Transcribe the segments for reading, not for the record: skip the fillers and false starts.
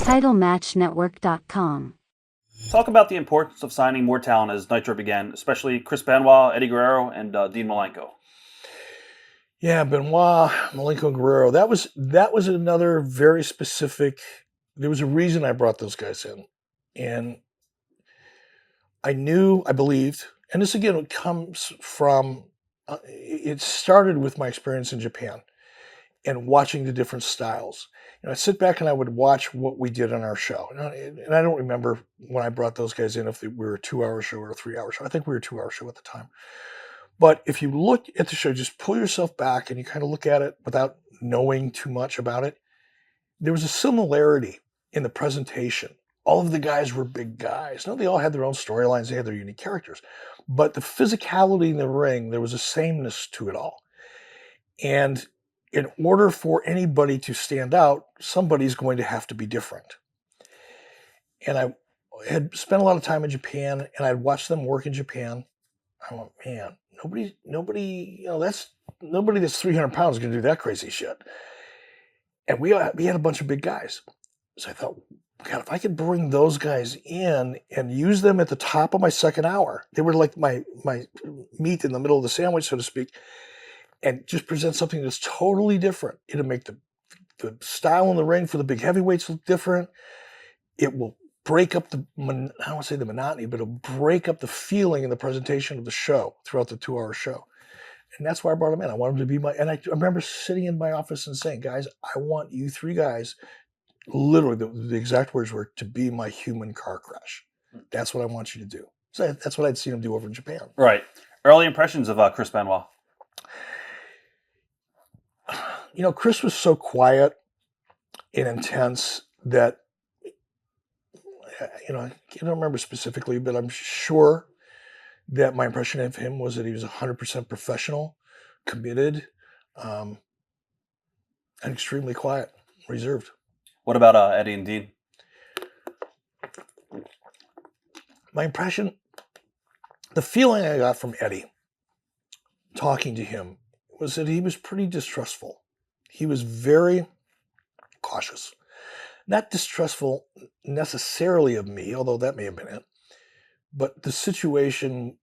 TitleMatchNetwork.com. Talk about the importance of signing more talent as Nitro began, especially Chris Benoit, Eddie Guerrero, and Dean Malenko. Yeah, Benoit, Malenko, Guerrero. That was another very specific. There was a reason I brought those guys in, and I believed, and this again comes from. It started with my experience in Japan and watching the different styles. I sit back and I would watch what we did on our show, and I don't remember when I brought those guys in if we were a 2-hour show or a 3-hour show. I think we were a 2-hour show at the time. But if you look at the show, just pull yourself back and you kind of look at it without knowing too much about it. There was a similarity in the presentation. All of the guys were big guys. No, they all had their own storylines. They had their unique characters. But the physicality in the ring, there was a sameness to it all. And in order for anybody to stand out, somebody's going to have to be different. And I had spent a lot of time in Japan, and I'd watched them work in Japan. I went, man, nobody that's 300 pounds is going to do that crazy shit. And we had a bunch of big guys. So I thought, God, if I could bring those guys in and use them at the top of my second hour, they were like my meat in the middle of the sandwich, so to speak, and just present something that's totally different. It'll make the style in the ring for the big heavyweights look different. It will break up I don't want to say the monotony, but it'll break up the feeling in the presentation of the show throughout the 2-hour show. And that's why I brought them in. I wanted them to be and I remember sitting in my office and saying, guys, I want you three guys, literally the exact words were, to be my human car crash. That's what I want you to do. So that's what I'd seen him do over in Japan. Right. Early impressions of Chris Benoit. Chris was so quiet and intense that, I don't remember specifically, but I'm sure that my impression of him was that he was 100% professional, committed, and extremely quiet, reserved. What about Eddie and Dean? My impression, the feeling I got from Eddie talking to him was that he was pretty distrustful. He was very cautious. Not distrustful necessarily of me, although that may have been it. But the situation,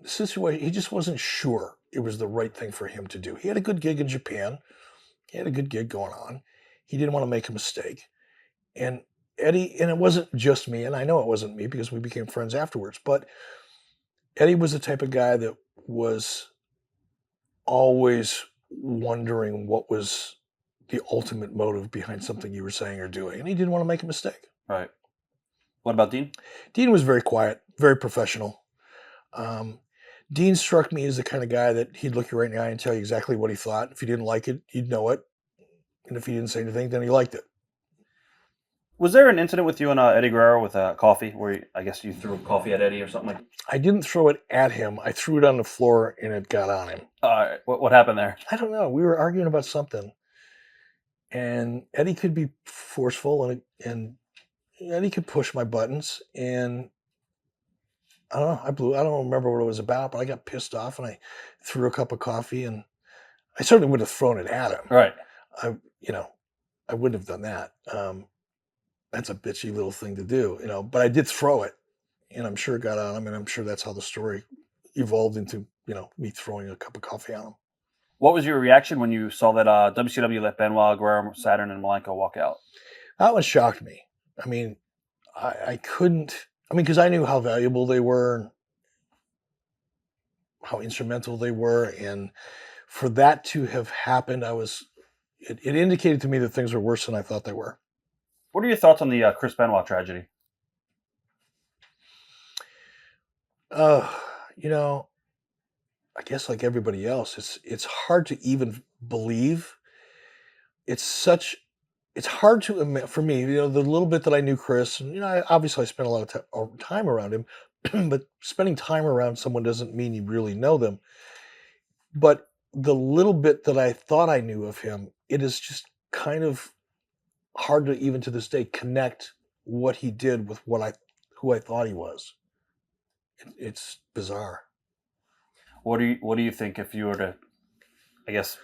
he just wasn't sure it was the right thing for him to do. He had a good gig in Japan. He had a good gig going on. He didn't want to make a mistake. And Eddie, and it wasn't just me, and I know it wasn't me because we became friends afterwards, but Eddie was the type of guy that was always wondering what was the ultimate motive behind something you were saying or doing. And he didn't want to make a mistake. Right. What about Dean? Dean was very quiet, very professional. Dean struck me as the kind of guy that he'd look you right in the eye and tell you exactly what he thought. If you didn't like it, you'd know it. And if he didn't say anything, then he liked it. Was there an incident with you and Eddie Guerrero with coffee where I guess you threw coffee at Eddie or something like that? I didn't throw it at him. I threw it on the floor and it got on him. What happened there? I don't know. We were arguing about something. And Eddie could be forceful and Eddie could push my buttons. And I don't know. I don't remember what it was about, but I got pissed off and I threw a cup of coffee, and I certainly would have thrown it at him. Right. I wouldn't have done that. That's a bitchy little thing to do, but I did throw it, and I'm sure it got on him, and I'm sure that's how the story evolved into, me throwing a cup of coffee on him. What was your reaction when you saw that WCW let Benoit, Guerrero, Saturn, and Malenko walk out? That one shocked me. I mean, I couldn't, because I knew how valuable they were, how instrumental they were, and for that to have happened, it indicated to me that things were worse than I thought they were. What are your thoughts on the Chris Benoit tragedy? I guess like everybody else, it's hard to even believe. It's hard to admit for me, the little bit that I knew Chris, and obviously I spent a lot of time around him, but spending time around someone doesn't mean you really know them. But the little bit that I thought I knew of him, it is just kind of hard to even to this day connect what he did with who I thought he was. It's bizarre. What do you think if you were to, I guess,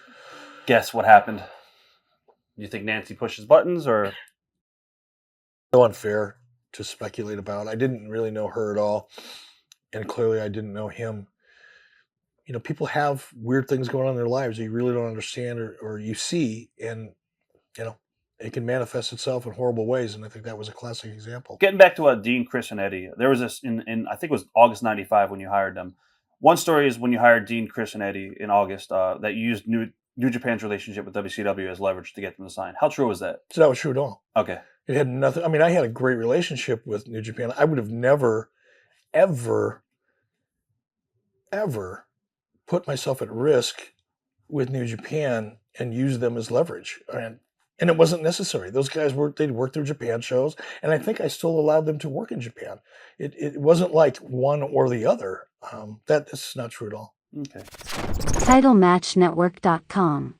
guess what happened? Do you think Nancy pushes buttons or? So unfair to speculate about. I didn't really know her at all, and clearly I didn't know him. You know, people have weird things going on in their lives that you really don't understand or you see, and you know, it can manifest itself in horrible ways. And I think that was a classic example. Getting back to Dean, Chris, and Eddie, there was this in I think it was August '95 when you hired them. One story is when you hired Dean, Chris, and Eddie in August that you used New Japan's relationship with WCW as leverage to get them to sign. How true was that? So that was true at all. Okay. It had nothing. I mean, I had a great relationship with New Japan. I would have never, ever, ever put myself at risk with New Japan and use them as leverage. And it wasn't necessary. Those guys they'd work their Japan shows, and I think I still allowed them to work in Japan. It wasn't like one or the other. That's not true at all. Okay. TitleMatchNetwork.com